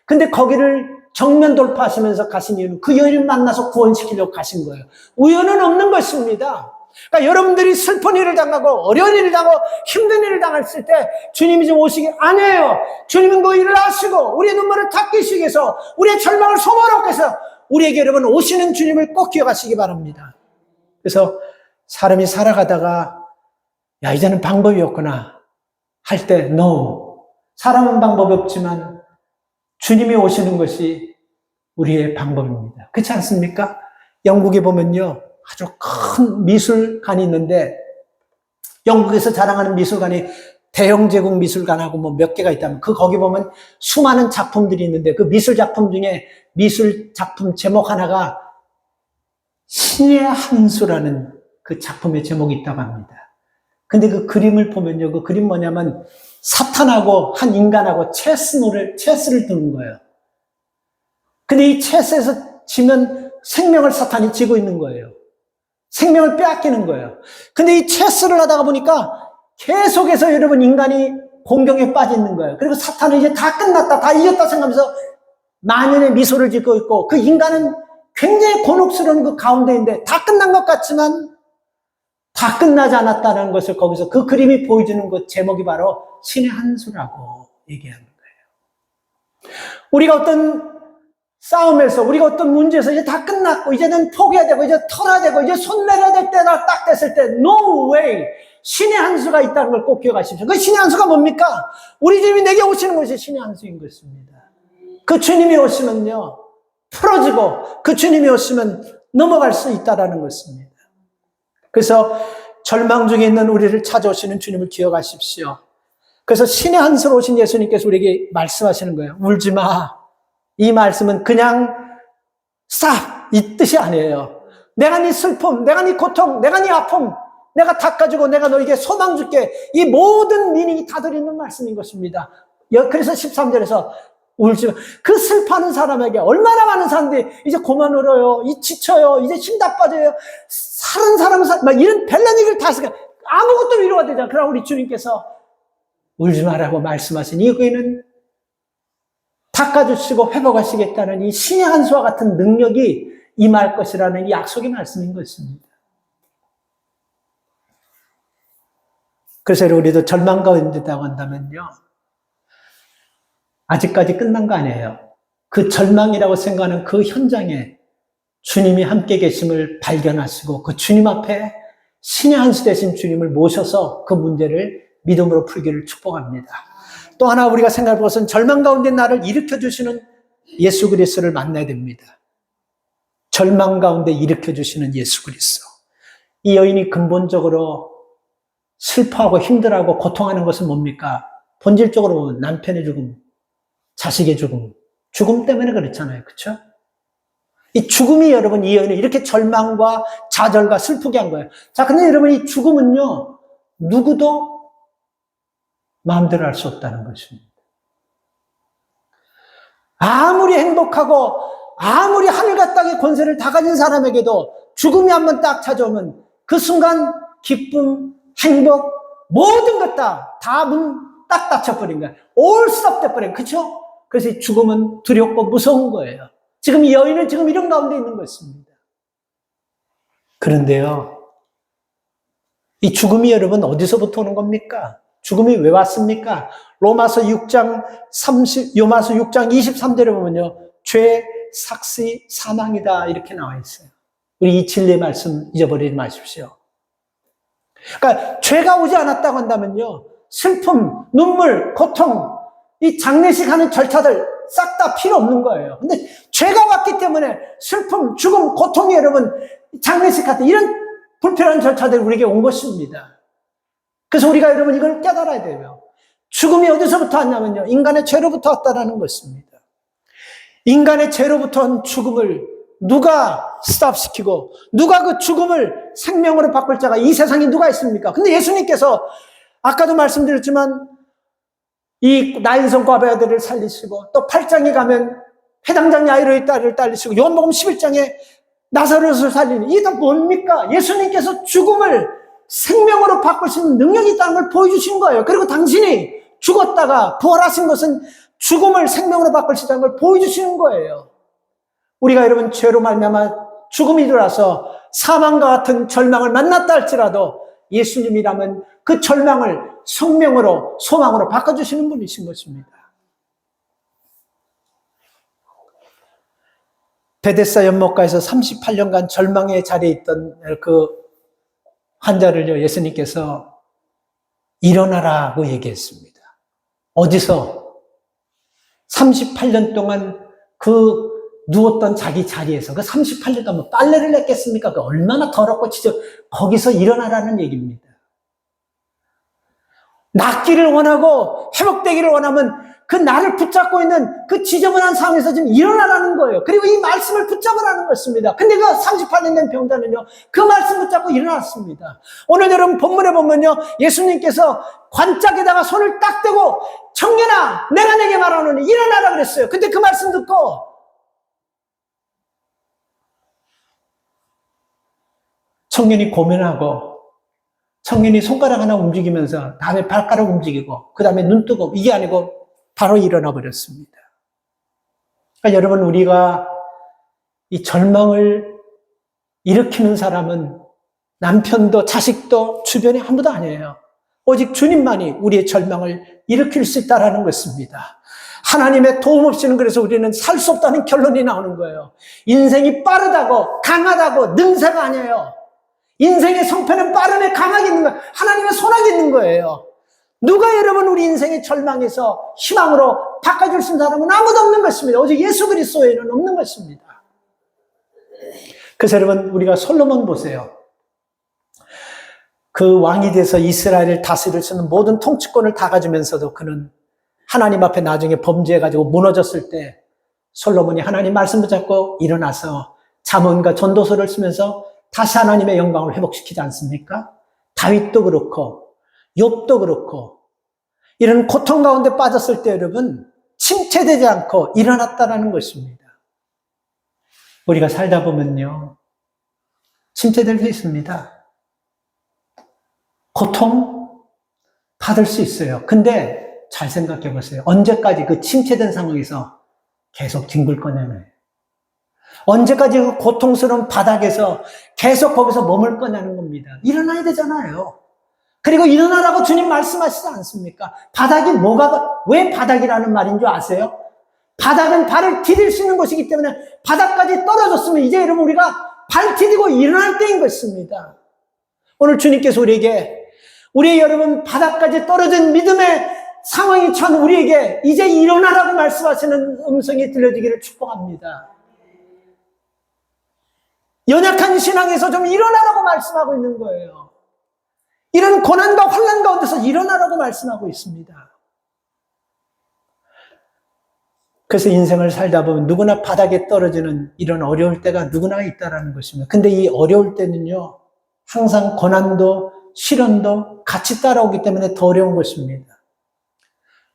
근데 거기를 정면 돌파하시면서 가신 이유는 그 여인을 만나서 구원시키려고 가신 거예요. 우연은 없는 것입니다. 그러니까 여러분들이 슬픈 일을 당하고 어려운 일을 당하고 힘든 일을 당했을 때 주님이 좀 오시기 아니에요. 주님은 그 일을 하시고 우리의 눈물을 닦으시기 위해서 우리의 절망을 소모하기 위해서 우리에게 여러분 오시는 주님을 꼭 기억하시기 바랍니다. 그래서 사람이 살아가다가 야 이제는 방법이 없구나 할 때 no. 사람은 방법이 없지만 주님이 오시는 것이 우리의 방법입니다. 그렇지 않습니까? 영국에 보면요 아주 큰 미술관이 있는데 영국에서 자랑하는 미술관이 대영제국 미술관하고 뭐 몇 개가 있다면 거기 보면 수많은 작품들이 있는데 그 미술 작품 중에 미술 작품 제목 하나가 신의 한 수라는 그 작품의 제목이 있다고 합니다. 근데 그 그림을 보면요 그 그림 뭐냐면 사탄하고 한 인간하고 체스를 두는 거예요. 근데 이 체스에서 지면 생명을 사탄이 쥐고 있는 거예요. 생명을 빼앗기는 거예요. 근데 이 체스를 하다가 보니까 계속해서 여러분 인간이 공경에 빠져 있는 거예요. 그리고 사탄은 이제 다 끝났다, 다 이겼다 생각하면서 만연의 미소를 짓고 있고 그 인간은 굉장히 곤혹스러운 그 가운데인데 다 끝난 것 같지만 다 끝나지 않았다는 것을 거기서 그 그림이 보여주는 그 제목이 바로 신의 한 수라고 얘기하는 거예요. 우리가 어떤 싸움에서 우리가 어떤 문제에서 이제 다 끝났고 이제는 포기해야 되고 이제 털어야 되고 이제 손 내려야 될 때가 딱 됐을 때 no way 신의 한 수가 있다는 걸 꼭 기억하십시오. 그 신의 한 수가 뭡니까? 우리 주님이 내게 오시는 것이 신의 한 수인 것입니다. 그 주님이 오시면요 풀어지고 그 주님이 오시면 넘어갈 수 있다는 것입니다. 그래서 절망 중에 있는 우리를 찾아오시는 주님을 기억하십시오. 그래서 신의 한 수로 오신 예수님께서 우리에게 말씀하시는 거예요. 울지 마. 이 말씀은 그냥 stop 이 뜻이 아니에요. 내가 네 슬픔, 내가 네 고통, 내가 네 아픔, 내가 닦아주고 내가 너에게 소망 줄게. 이 모든 미닝이 다 들어있는 말씀인 것입니다. 그래서 13절에서 울지 마. 그 슬퍼하는 사람에게 얼마나 많은 사람들이 이제 그만 울어요. 지쳐요. 이제 힘 다 빠져요. 사는 사람은 막 이런 별난 얘기를 다 하니까 아무것도 위로가 되잖아. 그러나 우리 주님께서 울지 마라고 말씀하신 이유는 닦아주시고 회복하시겠다는 이 신의 한 수와 같은 능력이 임할 것이라는 이 약속의 말씀인 것입니다. 그래서 우리도 절망 가운데 있다고 한다면요. 아직까지 끝난 거 아니에요. 그 절망이라고 생각하는 그 현장에 주님이 함께 계심을 발견하시고 그 주님 앞에 신의 한 수 되신 주님을 모셔서 그 문제를 믿음으로 풀기를 축복합니다. 또 하나 우리가 생각할 것은 절망 가운데 나를 일으켜주시는 예수 그리스도를 만나야 됩니다. 절망 가운데 일으켜주시는 예수 그리스도. 이 여인이 근본적으로 슬퍼하고 힘들어하고 고통하는 것은 뭡니까? 본질적으로 보면 남편의 죽음, 자식의 죽음, 죽음 때문에 그렇잖아요. 그렇죠? 이 죽음이 여러분 이 여인을 이렇게 절망과 좌절과 슬프게 한 거예요. 자, 근데 여러분 이 죽음은요. 누구도 마음대로 할 수 없다는 것입니다. 아무리 행복하고 아무리 하늘과 땅의 권세를 다 가진 사람에게도 죽음이 한번 딱 찾아오면 그 순간 기쁨, 행복 모든 것 다 문 딱 닫혀버린 거예요. all stop 돼버린 거예요. 그렇죠? 그래서 이 죽음은 두렵고 무서운 거예요. 지금 이 여인은 지금 이런 가운데 있는 것입니다. 그런데요, 이 죽음이 여러분 어디서부터 오는 겁니까? 죽음이 왜 왔습니까? 로마서 6장 23절에 보면요. 죄, 삭시, 사망이다. 이렇게 나와 있어요. 우리 이 진리의 말씀 잊어버리지 마십시오. 그러니까 죄가 오지 않았다고 한다면요. 슬픔, 눈물, 고통, 이 장례식 하는 절차들 싹 다 필요 없는 거예요. 근데 죄가 왔기 때문에 슬픔, 죽음, 고통이 여러분 장례식 같은 이런 불필요한 절차들이 우리에게 온 것입니다. 그래서 우리가 여러분 이걸 깨달아야 돼요. 죽음이 어디서부터 왔냐면요. 인간의 죄로부터 왔다라는 것입니다. 인간의 죄로부터 온 죽음을 누가 스탑시키고 누가 그 죽음을 생명으로 바꿀 자가 이 세상에 누가 있습니까? 근데 예수님께서 아까도 말씀드렸지만 이 나인성 과부아들을 살리시고 또 8장에 가면 해당장 야이로의 딸을 살리시고 요한복음 11장에 나사로를 살리는 이게 다 뭡니까? 예수님께서 죽음을 생명으로 바꿀 수 있는 능력이 있다는 걸 보여주신 거예요. 그리고 당신이 죽었다가 부활하신 것은 죽음을 생명으로 바꿀 수 있다는 걸 보여주시는 거예요. 우리가 여러분 죄로 말미암아 죽음이 들어와서 사망과 같은 절망을 만났다 할지라도 예수님이라면 그 절망을 생명으로 소망으로 바꿔주시는 분이신 것입니다. 베데스다 연못가에서 38년간 절망의 자리에 있던 그 환자를요, 예수님께서 일어나라고 얘기했습니다. 어디서? 38년 동안 그 누웠던 자기 자리에서 그 38년 동안 빨래를 냈겠습니까? 그 얼마나 더럽고 지저 거기서 일어나라는 얘기입니다. 낫기를 원하고 회복되기를 원하면 그 나를 붙잡고 있는 그 지저분한 상황에서 지금 일어나라는 거예요. 그리고 이 말씀을 붙잡으라는 것입니다. 근데 그 38년 된 병자는요, 그 말씀 붙잡고 일어났습니다. 오늘 여러분 본문에 보면요, 예수님께서 관짝에다가 손을 딱 대고 청년아, 내가 내게 말하노니 일어나라 그랬어요. 근데 그 말씀 듣고 청년이 고민하고 청년이 손가락 하나 움직이면서 다음에 발가락 움직이고 그 다음에 눈 뜨고 이게 아니고 바로 일어나 버렸습니다. 그러니까 여러분 우리가 이 절망을 일으키는 사람은 남편도 자식도 주변에 아무도 아니에요. 오직 주님만이 우리의 절망을 일으킬 수 있다는 것입니다. 하나님의 도움 없이는 그래서 우리는 살 수 없다는 결론이 나오는 거예요. 인생이 빠르다고 강하다고 능사가 아니에요. 인생의 성패는 빠름에 강하게 있는 거예요. 하나님의 손아귀 있는 거예요. 누가 여러분 우리 인생의 절망에서 희망으로 바꿔줄 수 있는 사람은 아무도 없는 것입니다. 오직 예수 그리스도에는 없는 것입니다. 그래서 여러분 우리가 솔로몬 보세요. 그 왕이 돼서 이스라엘을 다스릴 수 있는 모든 통치권을 다 가지면서도 그는 하나님 앞에 나중에 범죄해가지고 무너졌을 때 솔로몬이 하나님 말씀 붙잡고 일어나서 잠언과 전도서를 쓰면서 다시 하나님의 영광을 회복시키지 않습니까? 다윗도 그렇고 욥도 그렇고 이런 고통 가운데 빠졌을 때 여러분 침체되지 않고 일어났다라는 것입니다. 우리가 살다 보면요 침체될 수 있습니다. 고통 받을 수 있어요. 근데 잘 생각해 보세요. 언제까지 그 침체된 상황에서 계속 뒹굴 거냐는, 언제까지 그 고통스러운 바닥에서 계속 거기서 머물 거냐는 겁니다. 일어나야 되잖아요. 그리고 일어나라고 주님 말씀하시지 않습니까? 바닥이 왜 바닥이라는 말인 줄 아세요? 바닥은 발을 디딜 수 있는 곳이기 때문에 바닥까지 떨어졌으면 이제 여러분 우리가 발 디디고 일어날 때인 것입니다. 오늘 주님께서 우리의 여러분 바닥까지 떨어진 믿음의 상황이 처한 우리에게 이제 일어나라고 말씀하시는 음성이 들려지기를 축복합니다. 연약한 신앙에서 좀 일어나라고 말씀하고 있는 거예요. 이런 고난과 환난 가운데서 일어나라고 말씀하고 있습니다. 그래서 인생을 살다 보면 누구나 바닥에 떨어지는 이런 어려울 때가 누구나 있다라는 것입니다. 근데 이 어려울 때는요, 항상 고난도 시련도 같이 따라오기 때문에 더 어려운 것입니다.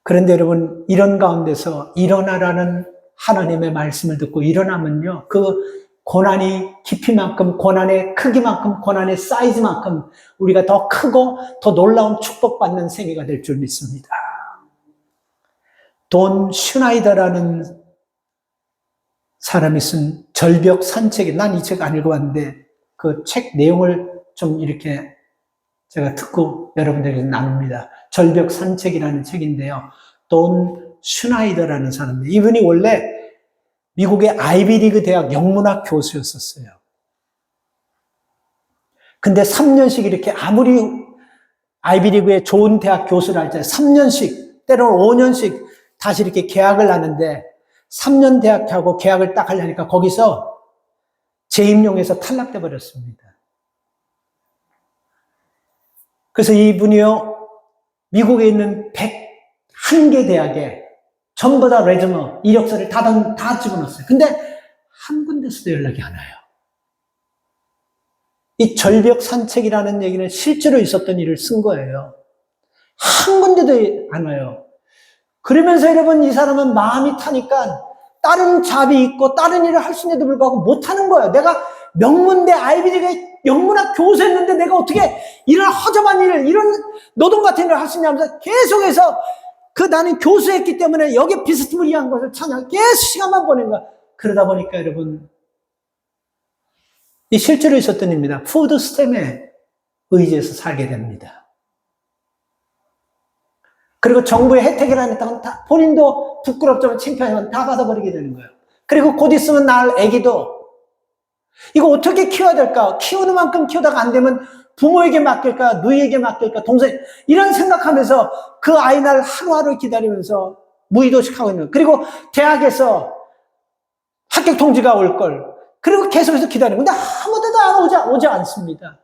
그런데 여러분, 이런 가운데서 일어나라는 하나님의 말씀을 듣고 일어나면요, 그 고난이 깊이만큼, 고난의 크기만큼, 고난의 사이즈만큼 우리가 더 크고 더 놀라운 축복받는 생애가 될 줄 믿습니다. 돈 슈나이더라는 사람이 쓴 절벽 산책이, 난 이 책 안 읽어봤는데 그 책 내용을 좀 이렇게 제가 듣고 여러분들에게 나눕니다. 절벽 산책이라는 책인데요. 돈 슈나이더라는 사람입니다. 이분이 원래 미국의 아이비리그 대학 영문학 교수였었어요. 근데 3년씩 이렇게 아무리 아이비리그의 좋은 대학 교수를 할 때 3년씩, 때로는 5년씩 다시 이렇게 계약을 하는데 3년 대학하고 계약을 딱 하려니까 거기서 재임용에서 탈락돼 버렸습니다. 그래서 이분이요, 미국에 있는 101개 대학에 전부 다 레즈머, 이력서를 다 집어넣었어요. 근데 한 군데서도 연락이 안 와요. 이 절벽 산책이라는 얘기는 실제로 있었던 일을 쓴 거예요. 한 군데도 안 와요. 그러면서 여러분, 이 사람은 마음이 타니까 다른 잡이 있고 다른 일을 할 수 있는데도 불구하고 못하는 거예요. 내가 명문대 아이비리그 영문학 교수였는데 내가 어떻게 이런 허접한 일을, 이런 노동 같은 일을 할 수 있냐면서 계속해서 나는 교수했기 때문에 여기에 비스무리한 것을 찾아 계속 시간만 보낸 거야. 그러다 보니까 여러분, 이 실제로 있었던 일입니다. 푸드 스탬에 의지해서 살게 됩니다. 그리고 정부의 혜택이라는 다 본인도 부끄럽지만 창피하지만 다 받아버리게 되는 거예요. 그리고 곧 있으면 낳을 아기도 이거 어떻게 키워야 될까? 키우는 만큼 키우다가 안 되면 부모에게 맡길까? 누이에게 맡길까? 동생, 이런 생각하면서 그 아이 날 하루하루 기다리면서 무의도식하고 있는 거예요. 그리고 대학에서 합격 통지가 올 걸. 그리고 계속해서 기다리고. 근데 아무 데도 오지 않습니다.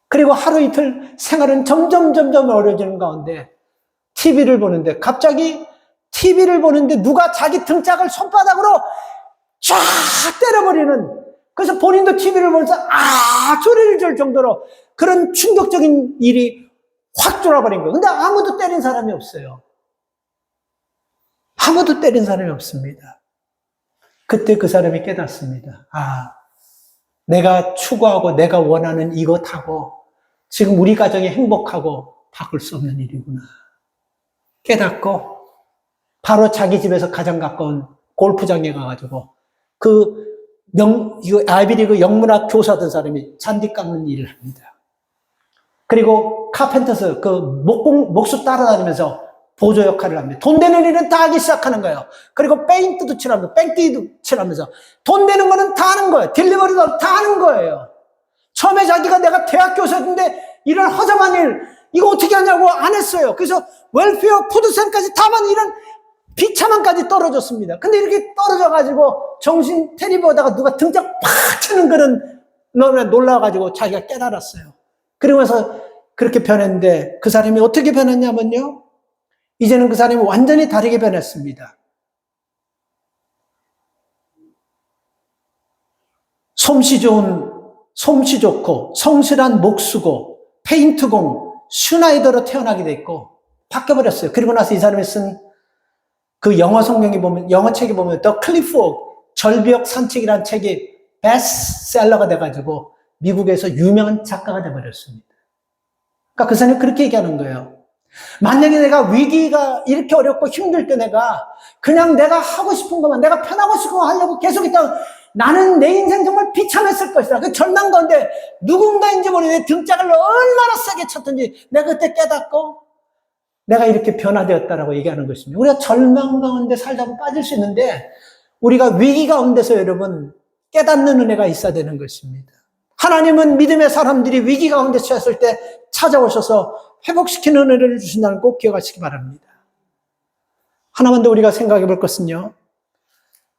그리고 하루 이틀 생활은 점점 어려워지는 가운데 TV를 보는데 갑자기 TV를 보는데 누가 자기 등짝을 손바닥으로 쫙 때려버리는, 그래서 본인도 TV를 보면서 소리를 질 정도로 그런 충격적인 일이 확 돌아버린 거예요. 근데 아무도 때린 사람이 없어요. 아무도 때린 사람이 없습니다. 그때 그 사람이 깨닫습니다. 내가 추구하고 내가 원하는 이것하고 지금 우리 가정이 행복하고 바꿀 수 없는 일이구나. 깨닫고 바로 자기 집에서 가장 가까운 골프장에 가가지고 아이비리그 영문학 교사던 사람이 잔디 깎는 일을 합니다. 그리고 카펜터스, 목수 따라다니면서 보조 역할을 합니다. 돈 되는 일은 다 하기 시작하는 거예요. 그리고 페인트도 칠하면서, 뺑기도 칠하면서, 돈 되는 거는 다 하는 거예요. 딜리버리도 다 하는 거예요. 처음에 자기가 내가 대학 교수였는데 이런 허접한 일, 이거 어떻게 하냐고 안 했어요. 그래서 웰페어, 푸드센까지 다 받는 이런 비참함까지 떨어졌습니다. 근데 이렇게 떨어져가지고 정신 테레비보다가 누가 등짝 팍 치는 그런 너무나 놀라가지고 자기가 깨달았어요. 그러면서 그렇게 변했는데 그 사람이 어떻게 변했냐면요. 이제는 그 사람이 완전히 다르게 변했습니다. 솜씨 좋고 성실한 목수고 페인트공 슈나이더로 태어나게 됐고 바뀌어버렸어요. 그리고 나서 이 사람이 쓴 그 영어 책에 보면 더 클리프워크 절벽 산책이라는 책이 베스트셀러가 돼가지고 미국에서 유명한 작가가 돼버렸습니다. 그러니까 그 사람이 그렇게 얘기하는 거예요. 만약에 내가 위기가 이렇게 어렵고 힘들 때 그냥 내가 하고 싶은 것만, 내가 편하고 싶은 거 하려고 계속 있다가 나는 내 인생 정말 비참했을 것이다. 그 절망 가운데 누군가인지 모르게 내 등짝을 얼마나 세게 쳤든지 내가 그때 깨닫고 내가 이렇게 변화되었다라고 얘기하는 것입니다. 우리가 절망 가운데 살다 보면 빠질 수 있는데 우리가 위기 가운데서 여러분 깨닫는 은혜가 있어야 되는 것입니다. 하나님은 믿음의 사람들이 위기 가운데 처했을 때 찾아오셔서 회복시키는 은혜를 주신다는 꼭 기억하시기 바랍니다. 하나만 더 우리가 생각해 볼 것은요.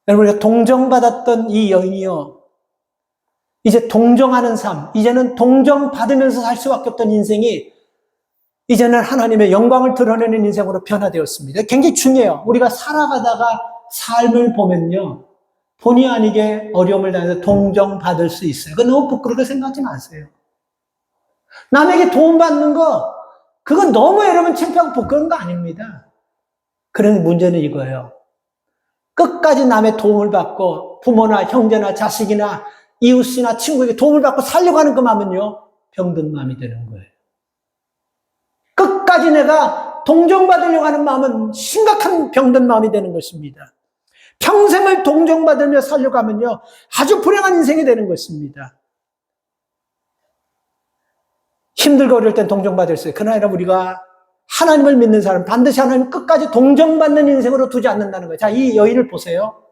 여러분, 우리가 동정받았던 이 여인이요. 이제 동정하는 삶, 이제는 동정받으면서 살 수밖에 없던 인생이 이제는 하나님의 영광을 드러내는 인생으로 변화되었습니다. 굉장히 중요해요. 우리가 살아가다가 삶을 보면요. 본의 아니게 어려움을 당해서 동정받을 수 있어요. 그건 너무 부끄럽게 생각하지 마세요. 남에게 도움받는 거, 그건 너무 여러분 창피하고 부끄러운 거 아닙니다. 그런 문제는 이거예요. 끝까지 남의 도움을 받고 부모나 형제나 자식이나 이웃이나 친구에게 도움을 받고 살려고 하는 그 마음은요. 병든 마음이 되는 거예요. 끝까지 내가 동정받으려고 하는 마음은 심각한 병든 마음이 되는 것입니다. 평생을 동정받으며 살려고 하면요. 아주 불행한 인생이 되는 것입니다. 힘들고 어려울 땐 동정받을 수 있어요. 그러나 우리가 하나님을 믿는 사람, 반드시 하나님 끝까지 동정받는 인생으로 두지 않는다는 거예요. 자, 이 여인을 보세요.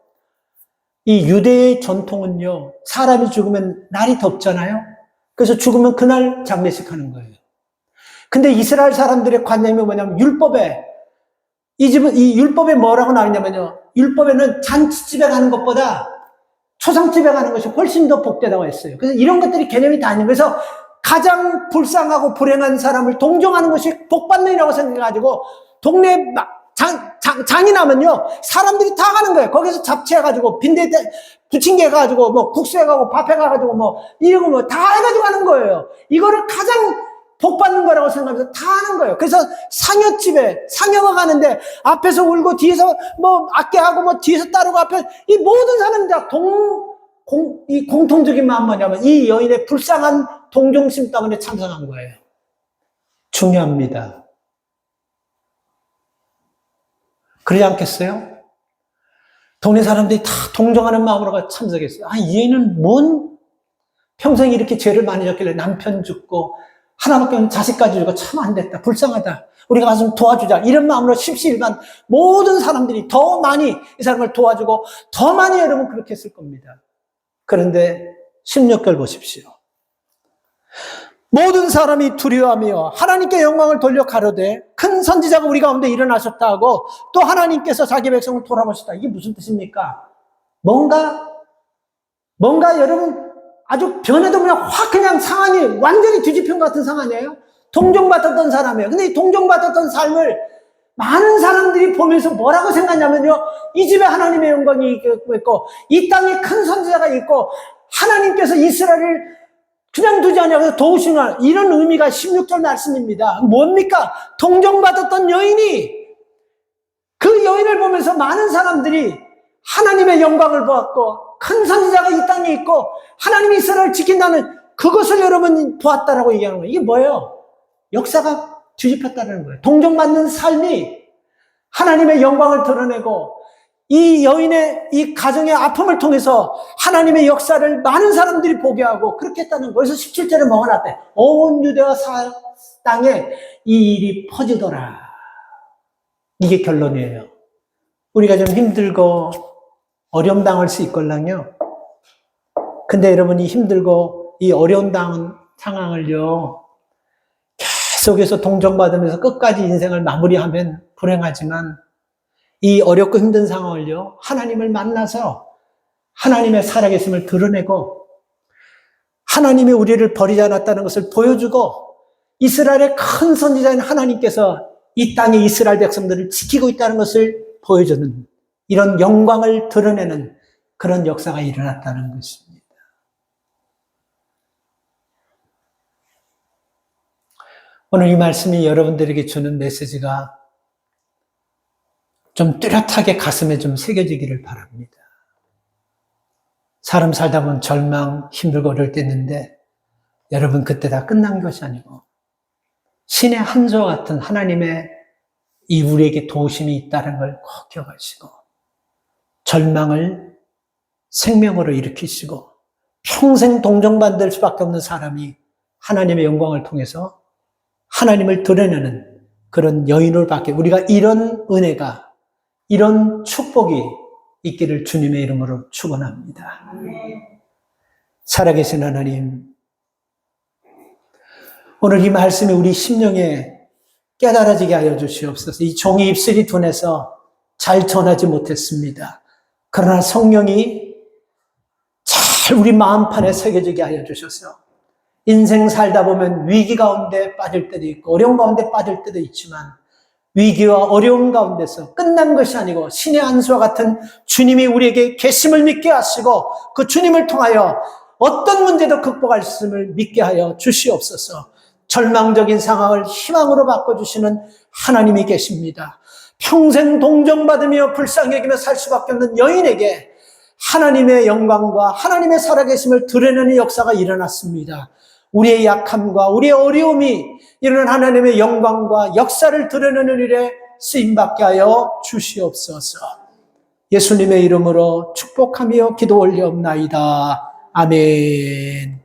이 유대의 전통은요, 사람이 죽으면 날이 덥잖아요. 그래서 죽으면 그날 장례식 하는 거예요. 근데 이스라엘 사람들의 관념이 뭐냐면, 이 율법에 뭐라고 나왔냐면요, 율법에는 잔치집에 가는 것보다 초상집에 가는 것이 훨씬 더 복되다고 했어요. 그래서 이런 것들이 개념이 다 있는 거예요. 그래서 가장 불쌍하고 불행한 사람을 동정하는 것이 복받는 일이라고 생각해가지고, 동네에 장이 나면요, 사람들이 다 가는 거예요. 거기서 잡채해가지고, 빈대 부침개 해가지고, 뭐, 국수 해가지고, 밥 해가지고, 뭐, 이러고 뭐, 다 해가지고 하는 거예요. 이거를 가장 복받는 거라고 생각하면서 다 하는 거예요. 그래서 상여가 가는데, 앞에서 울고, 뒤에서 뭐, 악계하고, 뭐, 뒤에서 따르고, 앞에, 이 모든 사람들 다 이 공통적인 마음 뭐냐면, 이 여인의 불쌍한 동정심 때문에 참석한 거예요. 중요합니다. 그러지 않겠어요? 동네 사람들이 다 동정하는 마음으로 참석했어요. 이 여인은 평생 이렇게 죄를 많이 졌길래 남편 죽고, 하나밖에 없는 자식까지 죽고 참 안 됐다. 불쌍하다. 우리가 가서 좀 도와주자. 이런 마음으로 십시일반 모든 사람들이 더 많이 이 사람을 도와주고, 더 많이 여러분 그렇게 했을 겁니다. 그런데 16절 보십시오. 모든 사람이 두려워하며 하나님께 영광을 돌려 가로되 큰 선지자가 우리 가운데 일어나셨다 하고, 또 하나님께서 자기 백성을 돌아보셨다. 이게 무슨 뜻입니까? 뭔가 여러분 아주 변해도 그냥 상황이 완전히 뒤집힌 것 같은 상황이에요. 동정받았던 사람이에요. 근데 이 동정받았던 삶을 많은 사람들이 보면서 뭐라고 생각하냐면요, 이 집에 하나님의 영광이 있고, 이 땅에 큰 선지자가 있고, 하나님께서 이스라엘을 그냥 두지 않냐고 도우시는, 이런 의미가 16절 말씀입니다. 뭡니까? 동정받았던 여인이, 그 여인을 보면서 많은 사람들이 하나님의 영광을 보았고, 큰 선지자가 이 땅에 있고, 하나님이 이스라엘을 지킨다는 그것을 여러분이 보았다라고 얘기하는 거예요. 이게 뭐예요? 역사가 뒤집혔다는 거예요. 동정받는 삶이 하나님의 영광을 드러내고, 이 여인의 이 가정의 아픔을 통해서 하나님의 역사를 많은 사람들이 보게 하고 그렇게 했다는 거예요. 그래서 17절에 뭐가 나왔대? 온 유대와 땅에 이 일이 퍼지더라. 이게 결론이에요. 우리가 좀 힘들고 어려움 당할 수 있걸랑요. 근데 여러분이 힘들고 이 어려운 상황을요, 계속해서 동정받으면서 끝까지 인생을 마무리하면 불행하지만, 이 어렵고 힘든 상황을요, 하나님을 만나서 하나님의 살아계심을 드러내고, 하나님이 우리를 버리지 않았다는 것을 보여주고, 이스라엘의 큰 선지자인 하나님께서 이 땅의 이스라엘 백성들을 지키고 있다는 것을 보여주는, 이런 영광을 드러내는 그런 역사가 일어났다는 것입니다. 오늘 이 말씀이 여러분들에게 주는 메시지가 좀 뚜렷하게 가슴에 좀 새겨지기를 바랍니다. 사람 살다 보면 절망, 힘들고 어려울 때 있는데, 여러분 그때 다 끝난 것이 아니고 신의 한 수와 같은 하나님의 이 우리에게 도우심이 있다는 걸 꼭 기억하시고, 절망을 생명으로 일으키시고 평생 동정받을 수밖에 없는 사람이 하나님의 영광을 통해서 하나님을 드러내는 그런 여인을 받게, 우리가 이런 은혜가, 이런 축복이 있기를 주님의 이름으로 축원합니다. 살아계신 하나님, 오늘 이 말씀이 우리 심령에 깨달아지게 하여 주시옵소서. 이 종이 입술이 둔해서 잘 전하지 못했습니다. 그러나 성령이 잘 우리 마음판에 새겨지게 하여 주셔서, 인생 살다 보면 위기 가운데 빠질 때도 있고 어려운 가운데 빠질 때도 있지만, 위기와 어려움 가운데서 끝난 것이 아니고 신의 안수와 같은 주님이 우리에게 계심을 믿게 하시고, 그 주님을 통하여 어떤 문제도 극복할 수 있음을 믿게 하여 주시옵소서. 절망적인 상황을 희망으로 바꿔주시는 하나님이 계십니다. 평생 동정받으며 불쌍히 여기며 살 수밖에 없는 여인에게 하나님의 영광과 하나님의 살아계심을 드러내는 역사가 일어났습니다. 우리의 약함과 우리의 어려움이 이런 하나님의 영광과 역사를 드러내는 일에 쓰임받게 하여 주시옵소서. 예수님의 이름으로 축복하며 기도 올려옵나이다. 아멘.